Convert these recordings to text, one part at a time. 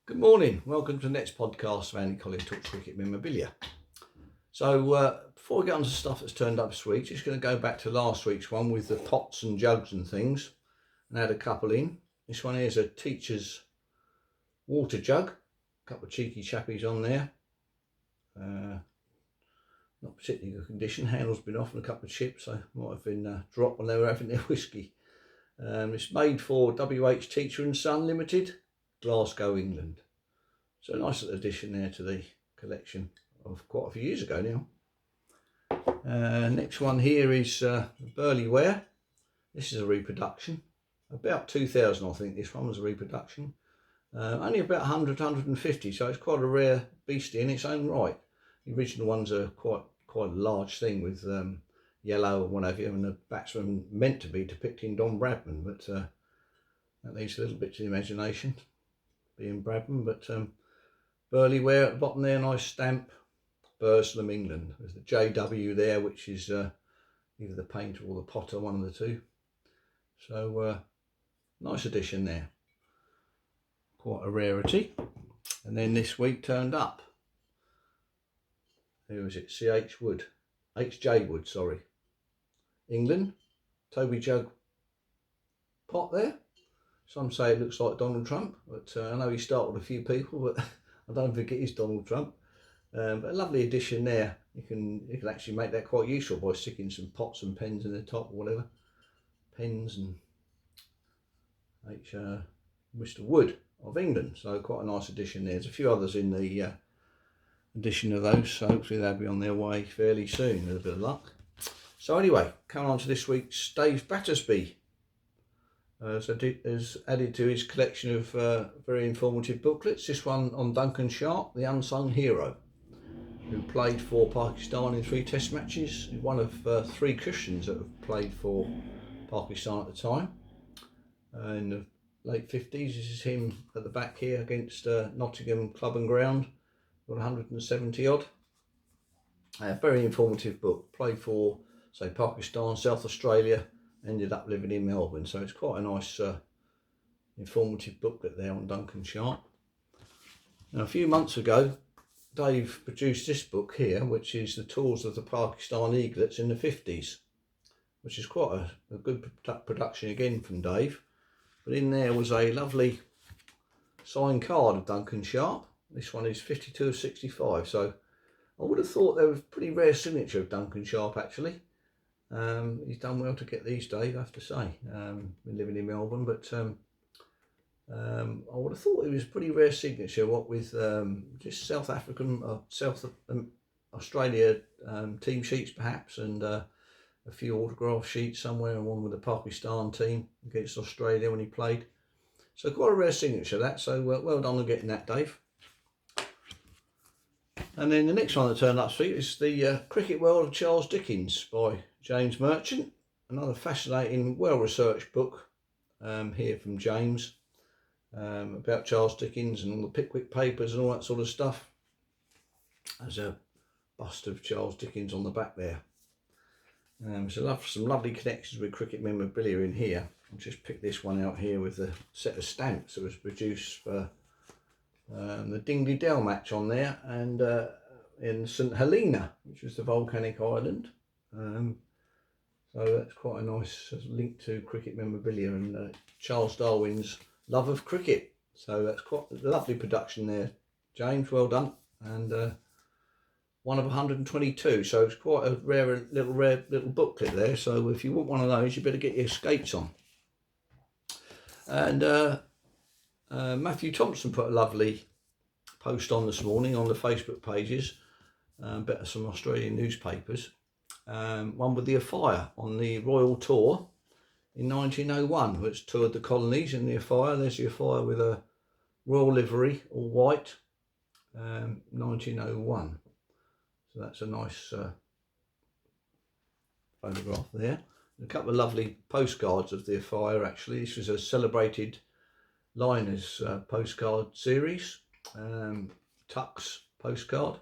Good morning, welcome to the next podcast of Andy Collier-talks Cricket Memorabilia. So before we get on to stuff that's turned up this week, just going to go back to last week's one with the pots and jugs and things and add a couple in. This one here is a teacher's water jug, a couple of cheeky chappies on there. Not particularly good condition, handle's been off and a couple of chips, so might have been dropped when they were having their whisky. It's made for WH Teacher and Son Limited, Glasgow, England. So a nice little addition there to the collection of quite a few years ago now. Next one here is Burley Ware. This is a reproduction, about 2000 I think this one was a reproduction. Only about 100, 150, so it's quite a rare beastie in its own right. The original ones are quite a large thing with yellow and what have you, and the batsman meant to be depicting Don Bradman, but that leaves a little bit to the imagination, being Bradman. But Burley Ware at the bottom there, nice stamp, Burslem, England. There's the JW there, which is either the painter or the potter, one of the two. So nice addition there, quite a rarity. And then this week turned up, who was it? H.J. Wood, sorry. England, Toby Jug pot there. Some say it looks like Donald Trump, but I know he startled a few people, but I don't think it is Donald Trump. But a lovely addition there. You can actually make that quite useful by sticking some pots and pens in the top or whatever. Pens and Mr. Wood of England. So quite a nice addition there. There's a few others in the edition of those, so hopefully they'll be on their way fairly soon with a bit of luck. So anyway, coming on to this week's Dave Battersby. Has added to his collection of very informative booklets. This one on Duncan Sharpe, the unsung hero, who played for Pakistan in 3 test matches. He's one of 3 Christians that have played for Pakistan at the time. In the late 50s, this is him at the back here against Nottingham Club and Ground. Got 170 odd. Very informative book. Played for, say, Pakistan, South Australia, ended up living in Melbourne. So it's quite a nice informative booklet there on Duncan Sharpe. Now, a few months ago, Dave produced this book here, which is the tours of the Pakistan Eaglets in the 50s, which is quite a good production again from Dave. But in there was a lovely signed card of Duncan Sharpe. This one is 52 of 65, so I would have thought there was a pretty rare signature of Duncan Sharpe actually. He's done well to get these, Dave, I have to say. Been living in Melbourne, but I would have thought it was a pretty rare signature, what with just South African, South Australia team sheets perhaps, and a few autograph sheets somewhere, and one with the Pakistan team against Australia when he played. So quite a rare signature that, so well done on getting that, Dave. And then the next one that turned up this week is the Cricket World of Charles Dickens by James Merchant. Another fascinating, well-researched book here from James about Charles Dickens and all the Pickwick Papers and all that sort of stuff. There's a bust of Charles Dickens on the back there. So some lovely connections with cricket memorabilia in here. I've just picked this one out here with a set of stamps that was produced for the Dingley Dell match on there, and in St Helena, which was the volcanic island. So that's quite a nice link to cricket memorabilia and Charles Darwin's love of cricket. So that's quite a lovely production there, James, well done. And one of 122, so it's quite a rare little booklet there. So if you want one of those, you better get your skates on. And Matthew Thompson put a lovely post on this morning on the Facebook pages, better some Australian newspapers. One with the Afire on the Royal Tour in 1901, which toured the colonies in the Afire. There's the Afire with a royal livery, all white, 1901. So that's a nice photograph there. A couple of lovely postcards of the Afire actually. This was a celebrated Liners postcard series, Tuck's postcard.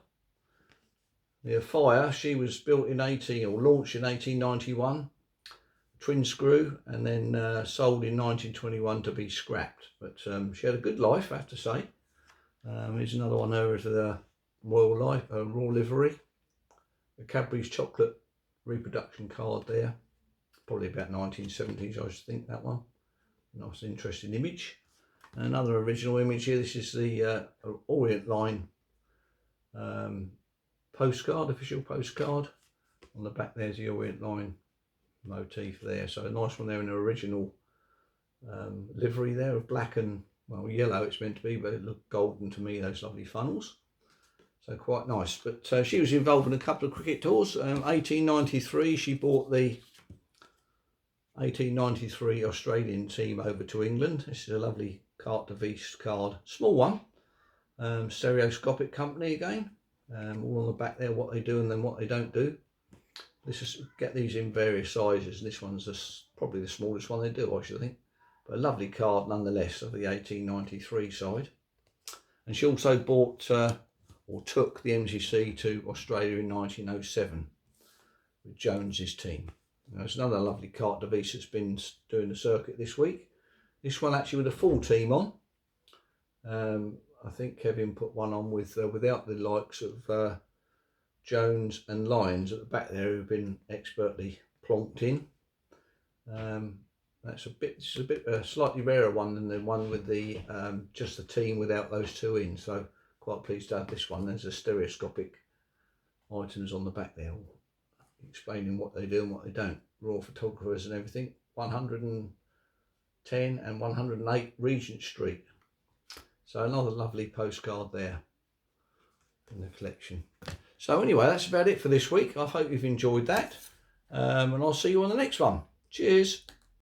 The Afire, she was built in launched in 1891, twin screw, and then sold in 1921 to be scrapped. But she had a good life, I have to say. Here's another one there with the Royal livery. The Cadbury's chocolate reproduction card there. Probably about 1970s, I should think, that one. Nice, interesting image. Another original image here. This is the Orient Line postcard, official postcard. On the back there's the Orient Line motif there. So a nice one there in the original livery there of black and, well, yellow it's meant to be, but it looked golden to me, those lovely funnels. So quite nice. But she was involved in a couple of cricket tours. 1893 she brought the 1893 Australian team over to England. This is a lovely carte de visite card, small one, stereoscopic company again. All on the back there, what they do and then what they don't do. This is, get these in various sizes, and this one's probably the smallest one they do, I should think. But a lovely card nonetheless of the 1893 side. And she also bought or took the MCC to Australia in 1907 with Jones's team. There's another lovely carte de visite that's been doing the circuit this week. This one actually with a full team on. I think Kevin put one on with without the likes of Jones and Lyons at the back there, who've been expertly plonked in. This is a slightly rarer one than the one with the just the team without those two in. So quite pleased to have this one. There's a stereoscopic items on the back there, explaining what they do and what they don't. Raw photographers and everything. 110 and 108 Regent Street. So another lovely postcard there in the collection. So anyway, that's about it for this week. I hope you've enjoyed that. And I'll see you on the next one. Cheers.